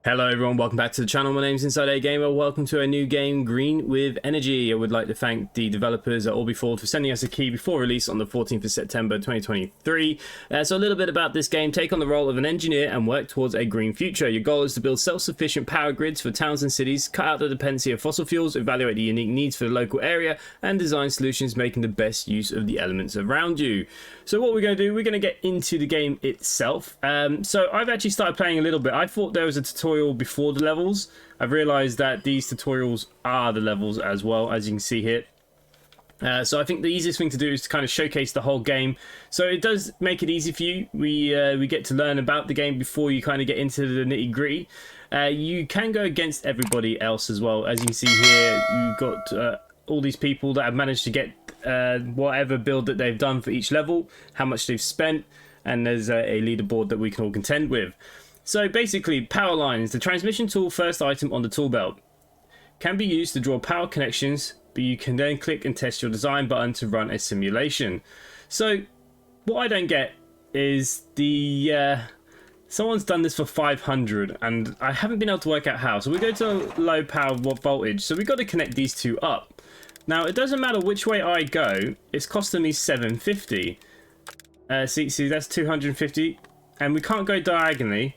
Hello everyone, welcome back to the channel. My name is InsideAgameR. Welcome to a new game, Green with Energy. I would like to thank the developers at Forward for sending us a key before release on the 14th of September 2023. So a little bit about this game. Take on the role of an engineer and work towards a green future. Your goal is to build self-sufficient power grids for towns and cities, cut out the dependency of fossil fuels, evaluate the unique needs for the local area, and design solutions making the best use of the elements around you. So what we're going to do, we're going to get into the game itself. So I've actually started playing a little bit. I thought there was a tutorial before the levels. I've realized that these tutorials are the levels as well, as you can see here. So I think the easiest thing to do is to kind of showcase the whole game. So it does make it easy for you. We get to learn about the game before you kind of get into the nitty gritty. You can go against everybody else as well. As you can see here, you've got all these people that have managed to get whatever build that they've done for each level, how much they've spent, and there's a leaderboard that we can all contend with. So basically, power lines, the transmission tool first item on the tool belt, can be used to draw power connections, but you can then click and test your design button to run a simulation. So what I don't get is the someone's done this for 500 and I haven't been able to work out how. So we go to low power voltage, so we've got to connect these two up. Now it doesn't matter which way I go, it's costing me 750. See that's 250. And we can't go diagonally.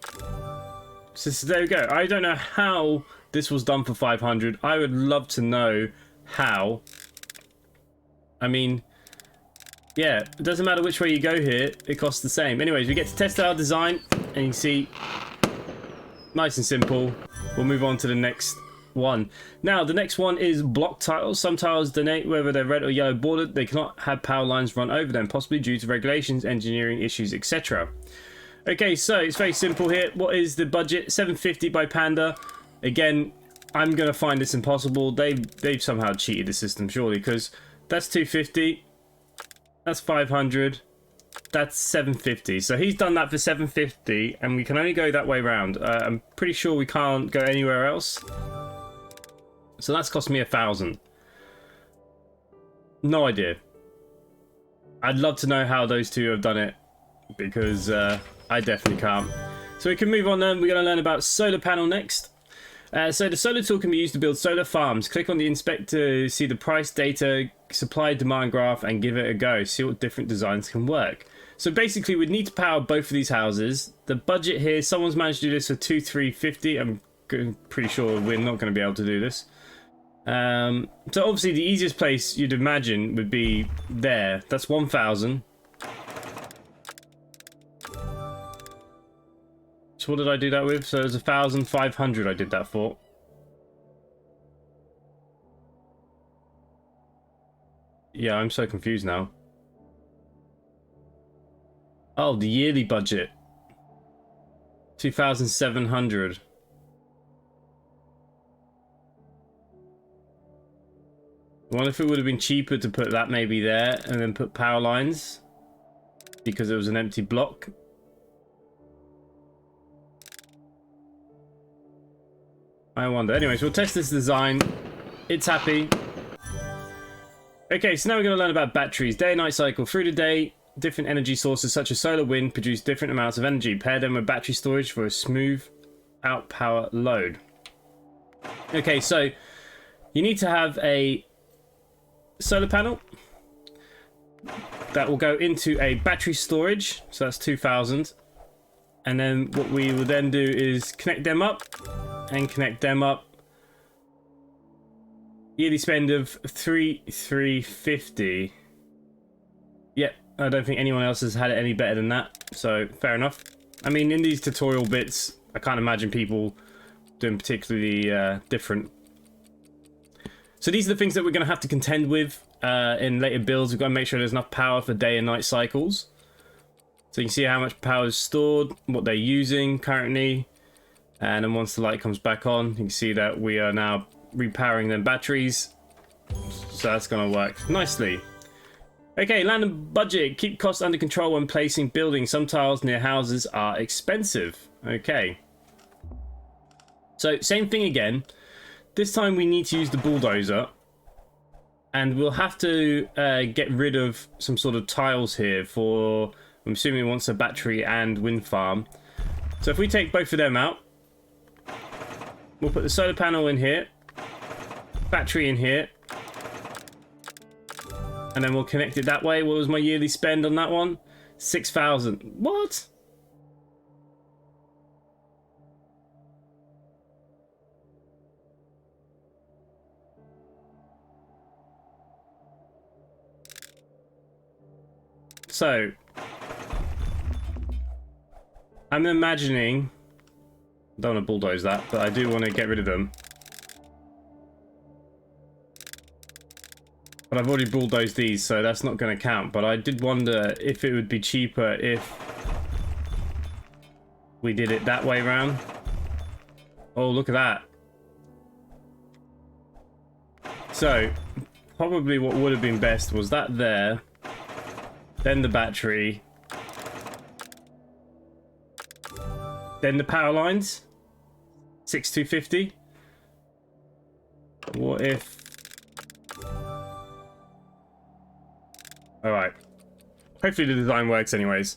So there we go. I don't know how this was done for 500. I would love to know how. I mean, yeah, it doesn't matter which way you go here. It costs the same. Anyways, we get to test our design. And you can see, nice and simple. We'll move on to the next one. Now, the next one is block tiles. Some tiles donate whether they're red or yellow bordered. They cannot have power lines run over them, possibly due to regulations, engineering issues, etc. Okay, so it's very simple here. What is the budget? 750 by Panda. Again, I'm gonna find this impossible. They've somehow cheated the system, surely, because that's 250, that's 500, that's 750. So he's done that for 750, and we can only go that way around. I'm pretty sure we can't go anywhere else. So that's cost me 1,000. No idea. I'd love to know how those two have done it, because I definitely can't. So we can move on then. We're going to learn about solar panel next. So the solar tool can be used to build solar farms. Click on the inspect to see the price data, supply demand graph, and give it a go. See what different designs can work. So basically we'd need to power both of these houses. The budget here, someone's managed to do this for 2,350. I'm pretty sure we're not going to be able to do this. So obviously the easiest place you'd imagine would be there. That's 1,000. So what did I do that with? So it was 1,500 I did that for. Yeah, I'm so confused now. Oh, the yearly budget. 2,700. I wonder if it would have been cheaper to put that maybe there and then put power lines because it was an empty block. I wonder. Anyways, we'll test this design. It's happy. Okay, so now we're going to learn about batteries. Day and night cycle. Through the day, different energy sources such as solar, wind produce different amounts of energy. Pair them with battery storage for a smooth out power load. Okay, so you need to have a solar panel that will go into a battery storage. So that's 2,000. And then what we will then do is connect them up. And connect them up. Yearly spend of 3,350. Yep, I don't think anyone else has had it any better than that. So fair enough. I mean, in these tutorial bits, I can't imagine people doing particularly different. So these are the things that we're going to have to contend with in later builds. We've got to make sure there's enough power for day and night cycles. So you can see how much power is stored, what they're using currently. And then once the light comes back on, you can see that we are now repowering them batteries. So that's going to work nicely. Okay, land and budget. Keep costs under control when placing buildings. Some tiles near houses are expensive. Okay. So same thing again. This time we need to use the bulldozer. And we'll have to get rid of some sort of tiles here for, I'm assuming it wants a battery and wind farm. So if we take both of them out, we'll put the solar panel in here, battery in here, and then we'll connect it that way. What was my yearly spend on that one? 6,000. What? So, I'm imagining, I don't want to bulldoze that, but I do want to get rid of them. But I've already bulldozed these, so that's not going to count. But I did wonder if it would be cheaper if we did it that way round. Oh, look at that. So, probably what would have been best was that there. Then the battery. Then the power lines. 6250. What if... Alright. Hopefully the design works anyways.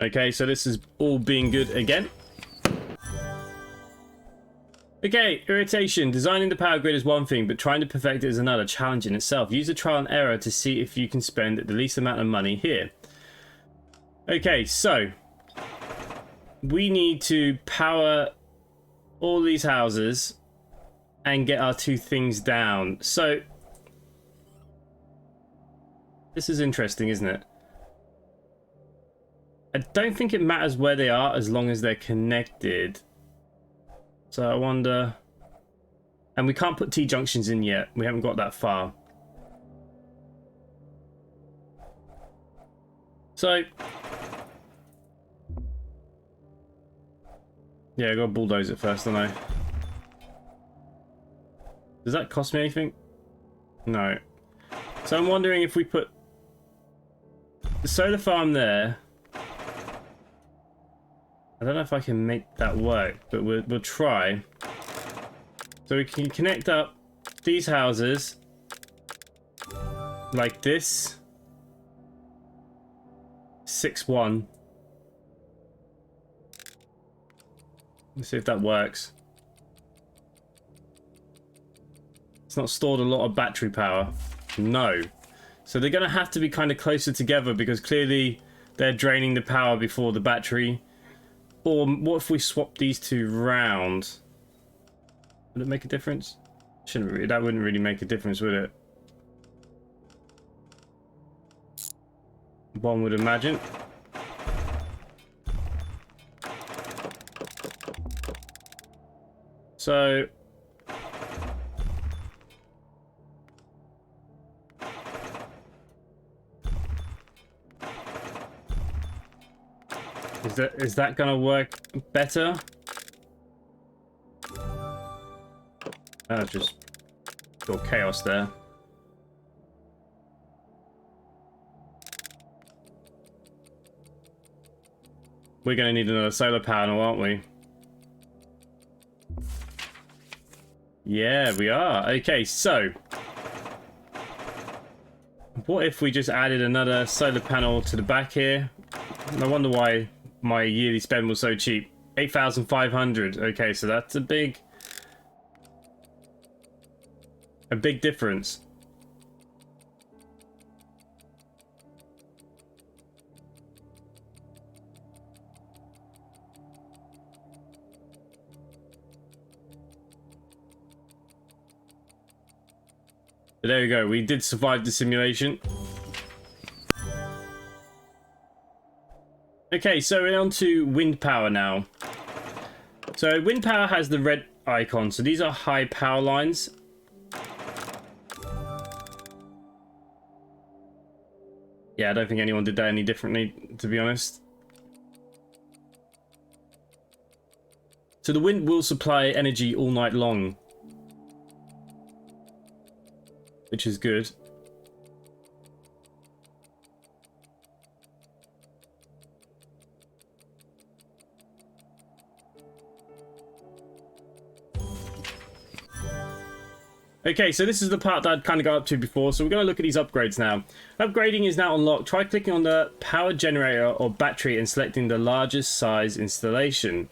Okay, so this is all being good again. Okay, irritation. Designing the power grid is one thing, but trying to perfect it is another challenge in itself. Use a trial and error to see if you can spend the least amount of money here. Okay, so we need to power all these houses and get our two things down. So this is interesting, isn't it? I don't think it matters where they are as long as they're connected. So I wonder... And we can't put T-junctions in yet. We haven't got that far. So... Yeah, I gotta bulldoze it first, don't I? Does that cost me anything? No. So I'm wondering if we put the solar farm there... I don't know if I can make that work, but we'll try. So we can connect up these houses like this. 6-1. Let's see if that works. It's not stored a lot of battery power. No. So they're going to have to be kind of closer together because clearly they're draining the power before the battery. Or what if we swap these two round? Would it make a difference? Shouldn't really, that wouldn't really make a difference, would it? One would imagine. So is that gonna work better? Just got chaos there. We're gonna need another solar panel, aren't we? Yeah, we are. Okay, so what if we just added another solar panel to the back here? I wonder why my yearly spend was so cheap. 8,500. Okay, so that's a big difference. But there we go. We did survive the simulation. Okay, so we're on to wind power now. So wind power has the red icon. So these are high power lines. Yeah, I don't think anyone did that any differently, to be honest. So the wind will supply energy all night long, which is good. Okay, so this is the part that I'd kind of got up to before, so we're going to look at these upgrades now. Upgrading is now unlocked. Try clicking on the power generator or battery and selecting the largest size installation.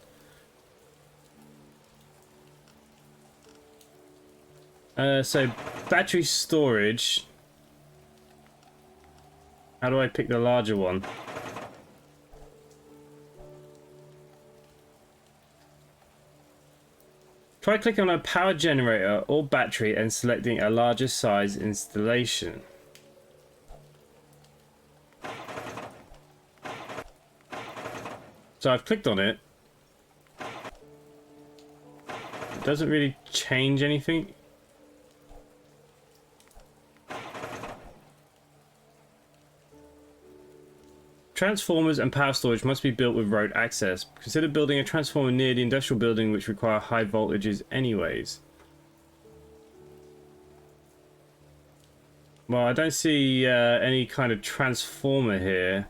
So battery storage. How do I pick the larger one? Try clicking on a power generator or battery and selecting a larger size installation. So I've clicked on it. It doesn't really change anything. Transformers and power storage must be built with road access. Consider building a transformer near the industrial building which require high voltages anyways. Well, I don't see any kind of transformer here.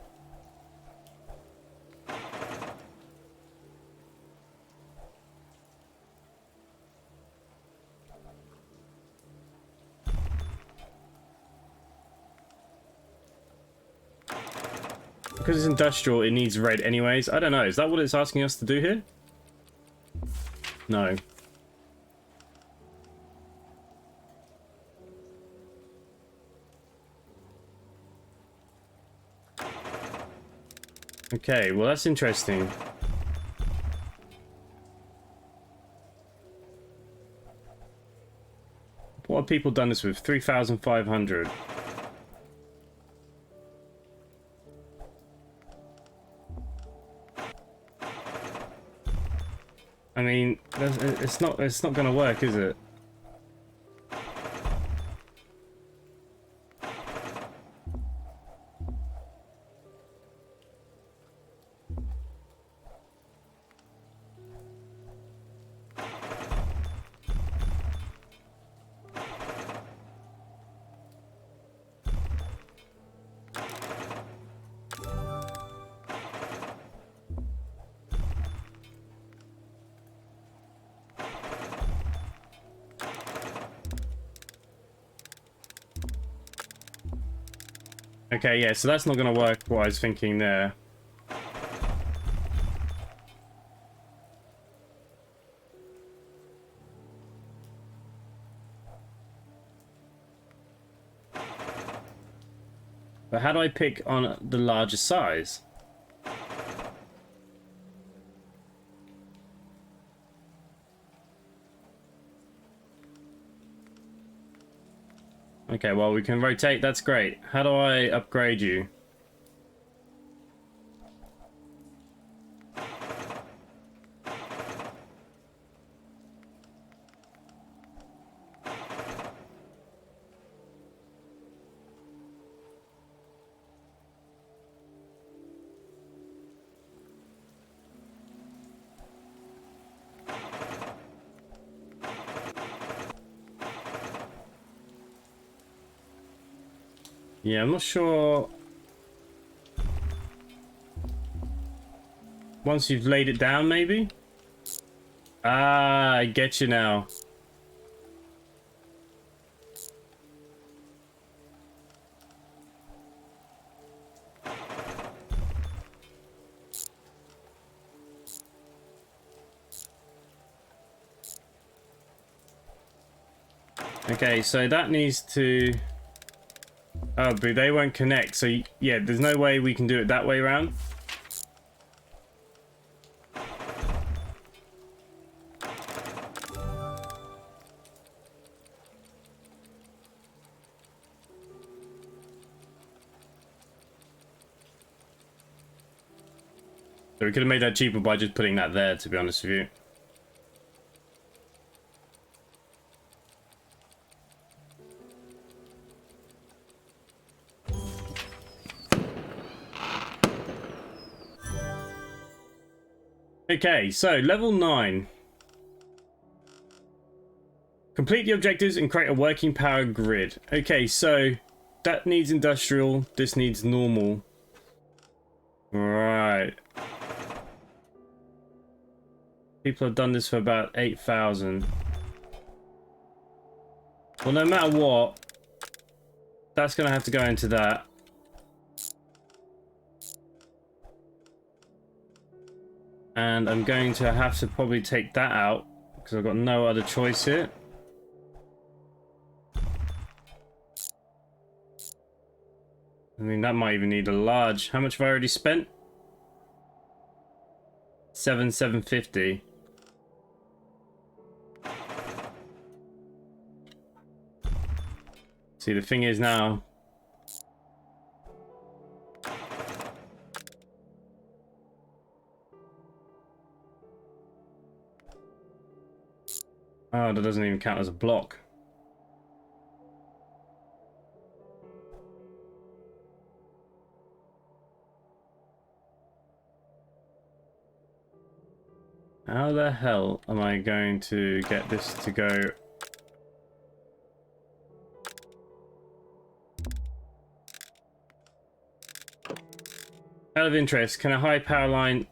Because it's industrial, it needs red anyways. I don't know. Is that what it's asking us to do here? No. Okay, well that's interesting. What have people done this with? 3,500. I mean, it's not going to work, is it? Okay, yeah, so that's not going to work, what I was thinking there. But how do I pick on the larger size? Okay, well, we can rotate. That's great. How do I upgrade you? Yeah, I'm not sure. Once you've laid it down, maybe? Ah, I get you now. Okay, so that needs to... Oh, but they won't connect, so yeah, there's no way we can do it that way around. So we could have made that cheaper by just putting that there, to be honest with you. Okay, so level 9. Complete the objectives and create a working power grid. Okay, so that needs industrial, this needs normal. Right. People have done this for about 8,000. Well, no matter what, that's going to have to go into that. And I'm going to have to probably take that out because I've got no other choice here. I mean, that might even need a large. How much have I already spent? 750. See, the thing is now, oh, that doesn't even count as a block. How the hell am I going to get this to go? Out of interest, can a high power line...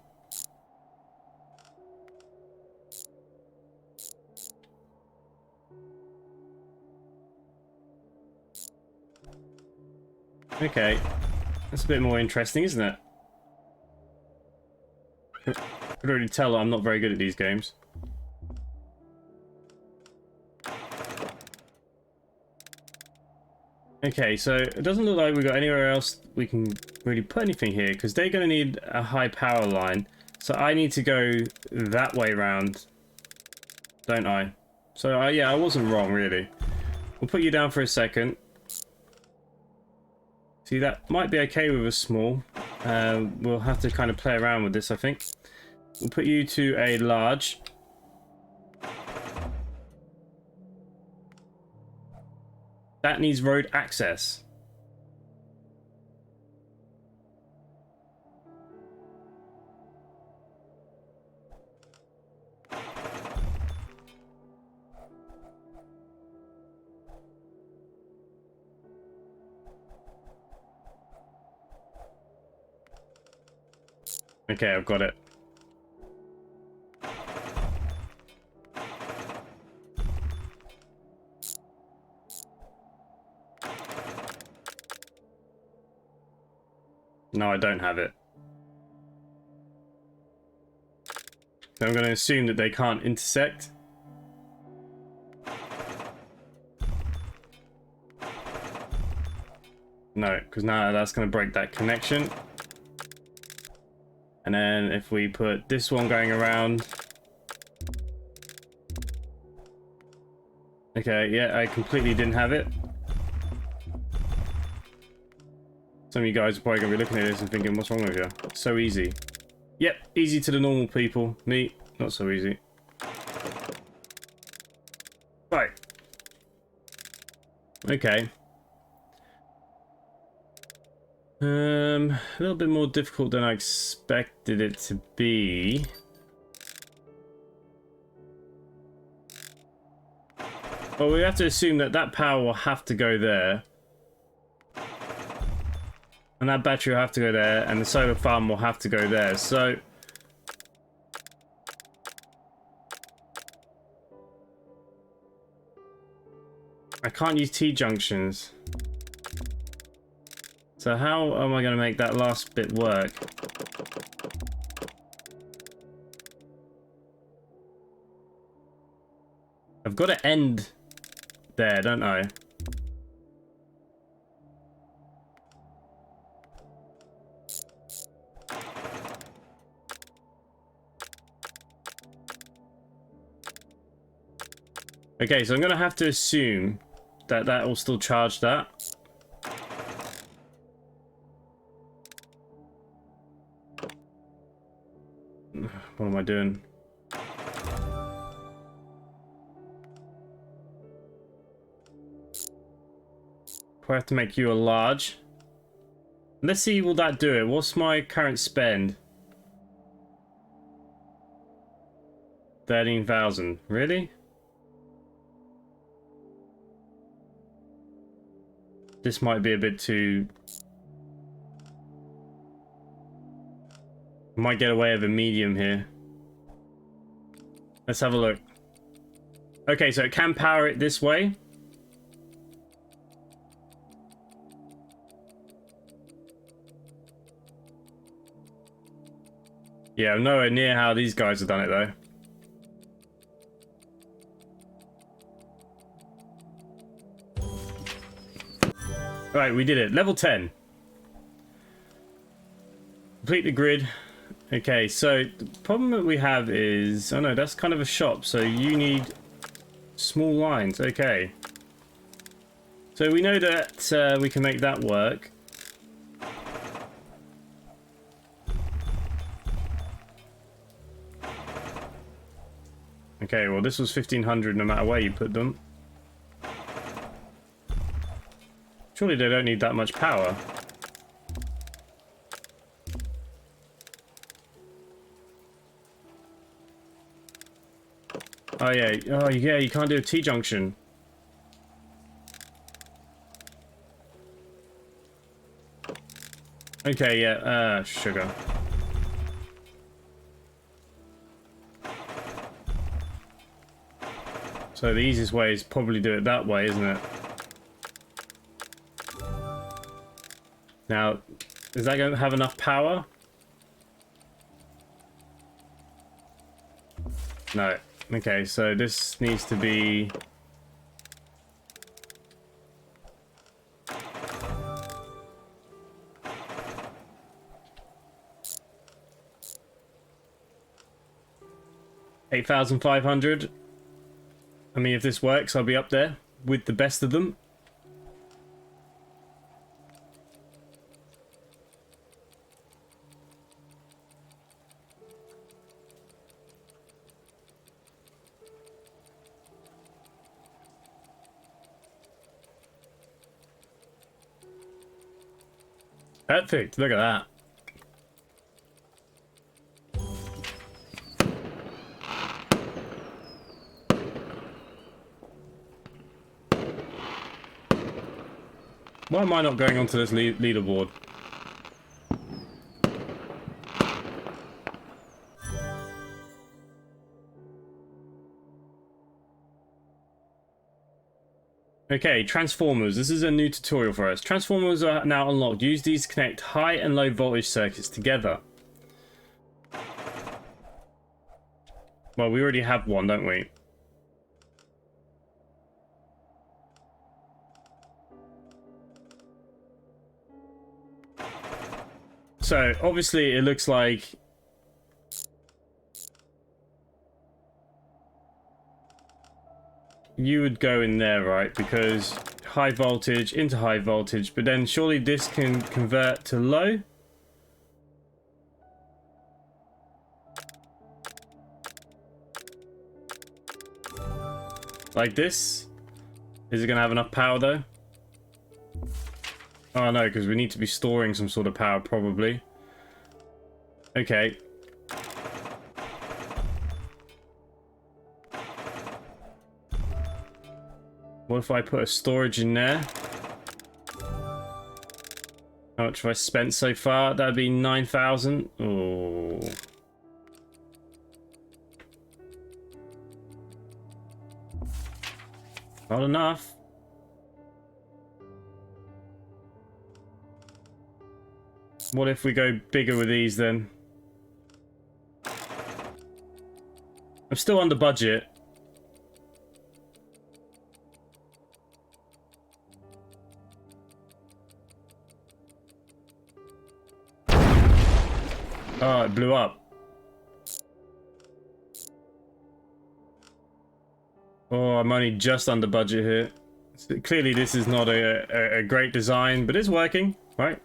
Okay, that's a bit more interesting, isn't it? I could already tell I'm not very good at these games. Okay, so it doesn't look like we've got anywhere else we can really put anything here, because they're going to need a high power line. So I need to go that way round, don't I? So yeah, I wasn't wrong, really. We'll put you down for a second. See, that might be okay with a small. We'll have to kind of play around with this, I think. We'll put you to a large. That needs road access. Okay, I've got it. No, I don't have it. So I'm going to assume that they can't intersect. No, because now that's going to break that connection. And then if we put this one going around... Okay, yeah, I completely didn't have it. Some of you guys are probably going to be looking at this and thinking, what's wrong with you? It's so easy. Yep, easy to the normal people. Me, not so easy. Right. Okay. A little bit more difficult than I expected it to be. Well, we have to assume that that power will have to go there. And that battery will have to go there, and the solar farm will have to go there, so... I can't use T-junctions. So how am I going to make that last bit work? I've got to end there, don't I? Okay, so I'm going to have to assume that that will still charge that. What am I doing? I have to make you a large. Let's see, will that do it? What's my current spend? 13,000. Really? This might be a bit too... Might get away with a medium here. Let's have a look. Okay, so it can power it this way. Yeah, I'm nowhere near how these guys have done it though. Right, we did it. Level 10. Complete the grid. Okay, so the problem that we have is... Oh no, that's kind of a shop, so you need small lines. Okay. So we know that we can make that work. Okay, well this was 1500 no matter where you put them. Surely they don't need that much power. Oh yeah, you can't do a T-junction. Okay, yeah, sugar. So the easiest way is probably do it that way, isn't it? Now, is that going to have enough power? No. Okay, so this needs to be... $8,500. I mean, if this works, I'll be up there with the best of them. Perfect, look at that. Why am I not going onto this leaderboard? Okay, transformers. This is a new tutorial for us. Transformers are now unlocked. Use these to connect high and low voltage circuits together. Well, we already have one, don't we? So, obviously, it looks like... you would go in there, right? Because high voltage into high voltage, but then surely this can convert to low? Like this? Is it going to have enough power, though? Oh, no, because we need to be storing some sort of power, probably. Okay. What if I put a storage in there? How much have I spent so far? That'd be 9,000. Oh. Not enough. What if we go bigger with these then? I'm still under budget. Oh, it blew up. Oh, I'm only just under budget here. So clearly this is not a great design, but it's working, right?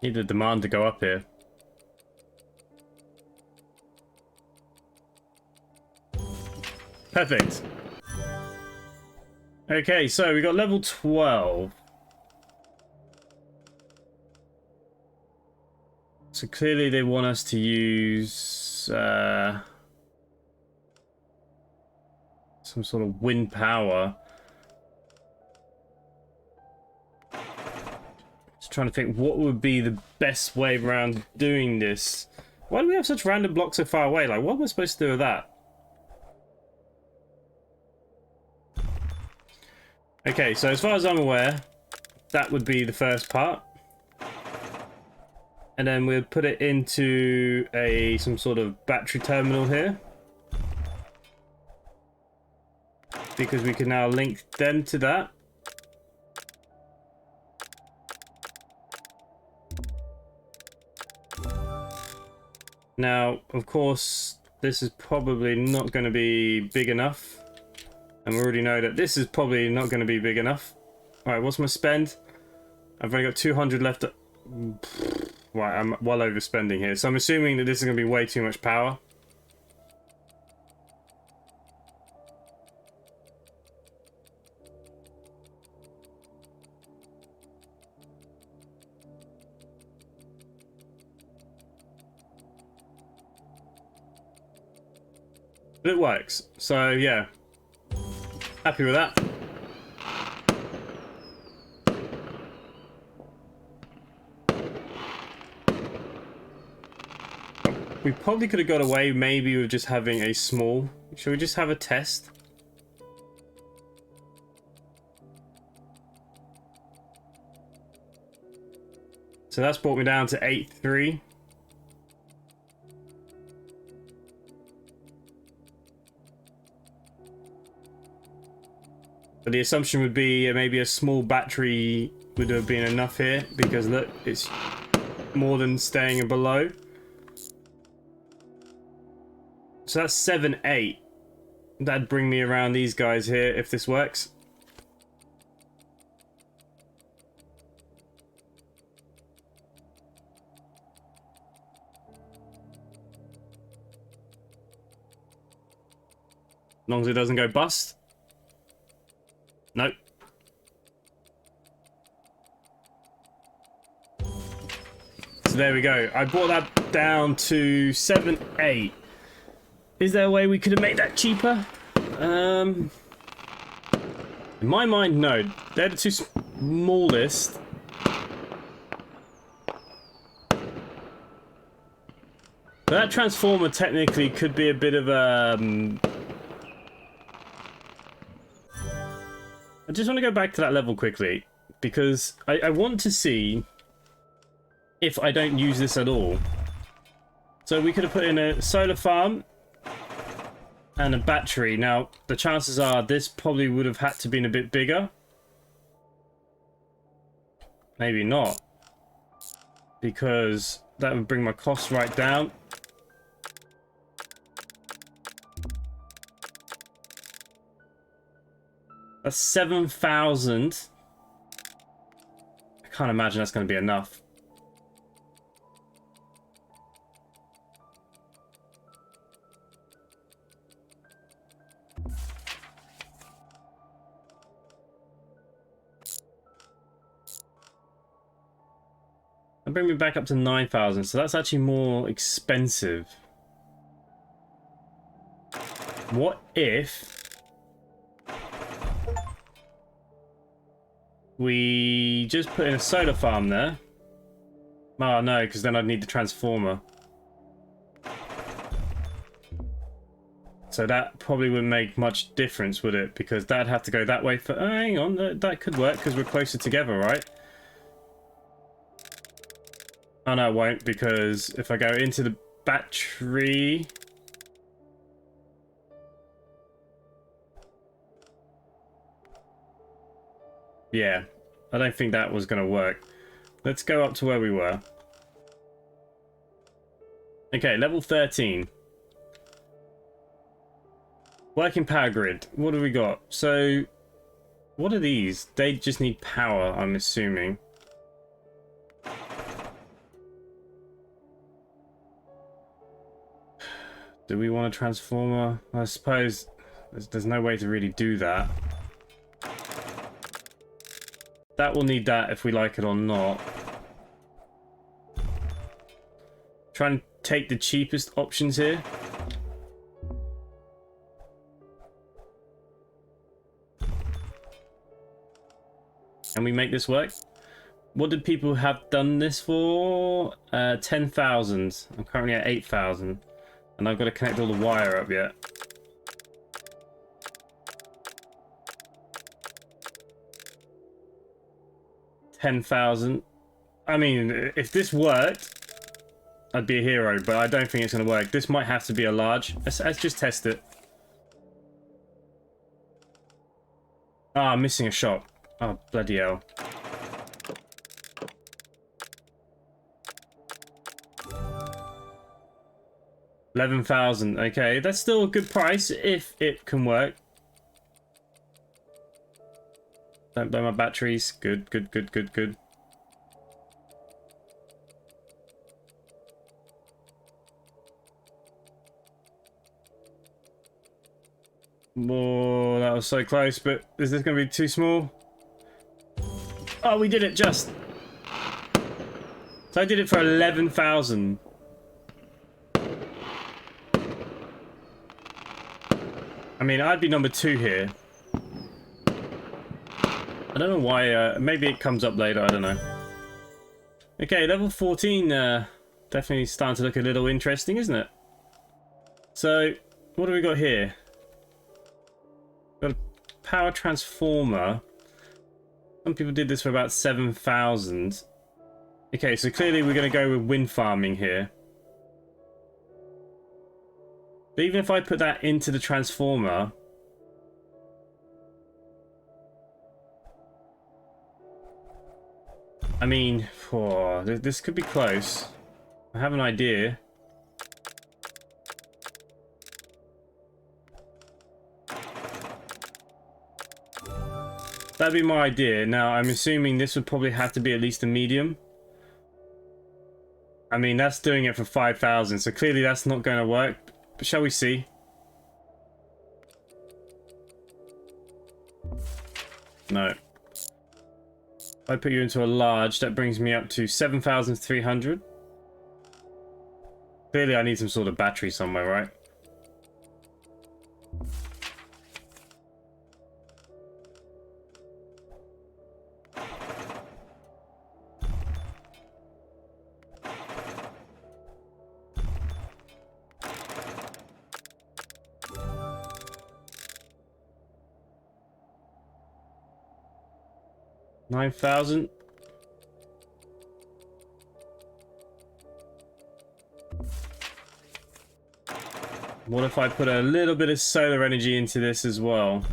Need the demand to go up here. Perfect. Okay, so we got level 12. So clearly they want us to use some sort of wind power. Just trying to think what would be the best way around doing this. Why do we have such random blocks so far away? Like, what am I supposed to do with that? Okay, so as far as I'm aware, that would be the first part. And then we'll put it into some sort of battery terminal here. Because we can now link them to that. Now, of course, this is probably not going to be big enough. And we already know that this is probably not going to be big enough. Alright, what's my spend? I've only got 200 left. Right, I'm well overspending here. So I'm assuming that this is going to be way too much power. But it works. So yeah, happy with that. We probably could have got away maybe with just having a small. Should we just have a test? So that's brought me down to 8.3. But the assumption would be maybe a small battery would have been enough here, because look, it's more than staying below. So that's 7.8. That'd bring me around these guys here if this works. As long as it doesn't go bust. Nope. So there we go. I brought that down to 7.8. Is there a way we could have made that cheaper? In my mind, no. They're the two smallest. But that transformer technically could be a bit of a... I just want to go back to that level quickly, because I want to see if I don't use this at all. So we could have put in a solar farm and a battery. Now, the chances are this probably would have had to been a bit bigger. Maybe not, because that would bring my costs right down. That's 7,000. I can't imagine that's going to be enough. And bring me back up to 9,000, so that's actually more expensive. What if we just put in a solar farm there? Oh no, because then I'd need the transformer. So that probably wouldn't make much difference, would it? Because that'd have to go that way for... Oh, hang on, that could work because we're closer together, right? Oh no, it won't, because if I go into the battery... Yeah, I don't think that was going to work. Let's go up to where we were. Okay, level 13. Working power grid. What do we got? So, what are these? They just need power, I'm assuming. Do we want a transformer? I suppose there's no way to really do that. That will need that if we like it or not. Try and take the cheapest options here. Can we make this work? What did people have done this for? 10,000. I'm currently at 8,000. And I've got to connect all the wire up yet. 10,000. I mean, if this worked, I'd be a hero, but I don't think it's going to work. This might have to be a large. Let's just test it. Ah, I'm missing a shot. Oh, bloody hell. $11,000. Okay, that's still a good price if it can work. Don't blow my batteries. Good, good, good, good, good. Oh, that was so close, but is this going to be too small? Oh, we did it just. So I did it for 11,000. I mean, I'd be number 2 here. I don't know why, maybe it comes up later, I don't know. Okay, level 14, definitely starting to look a little interesting, isn't it? So, what do we got here? Got a power transformer. Some people did this for about 7,000. Okay, so clearly we're going to go with wind farming here. But even if I put that into the transformer, I mean, oh, this could be close. I have an idea. That'd be my idea. Now, I'm assuming this would probably have to be at least a medium. I mean, that's doing it for 5,000, so clearly that's not going to work. But shall we see? No. If I put you into a large, that brings me up to 7,300. Clearly I need some sort of battery somewhere, right? $9,000. What if I put a little bit of solar energy into this as well?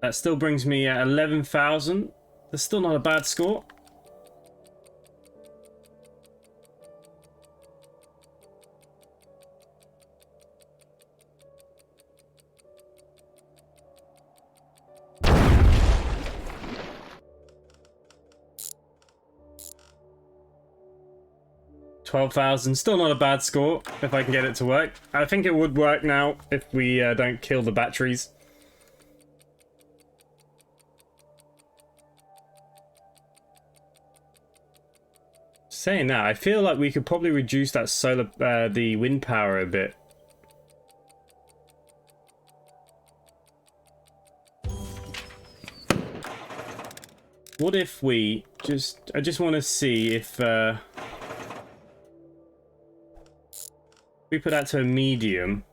That still brings me at 11,000. That's still not a bad score. $12,000, still not a bad score if I can get it to work. I think it would work now if we don't kill the batteries. Saying that, I feel like we could probably reduce that solar, the wind power a bit. What if we I just want to see if we put that to a medium.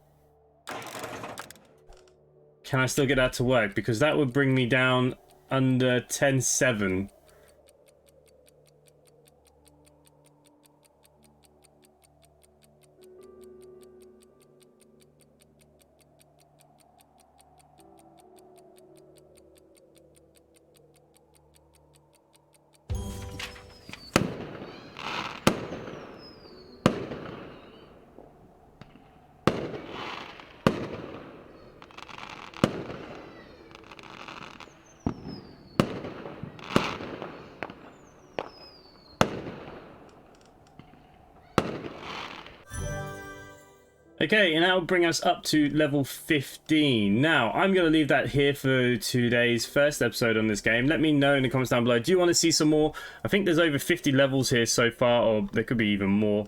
Can I still get that to work? Because that would bring me down under 10.7. Okay, and that will bring us up to level 15. Now, I'm going to leave that here for today's first episode on this game. Let me know in the comments down below. Do you want to see some more? I think there's over 50 levels here so far, or there could be even more.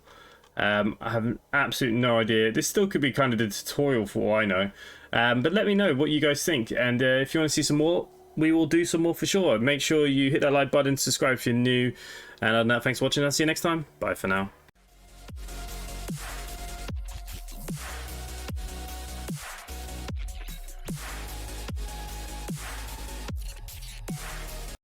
I have absolutely no idea. This still could be kind of the tutorial for all I know. But let me know what you guys think. And if you want to see some more, we will do some more for sure. Make sure you hit that like button, subscribe if you're new. And other than that, thanks for watching. I'll see you next time. Bye for now.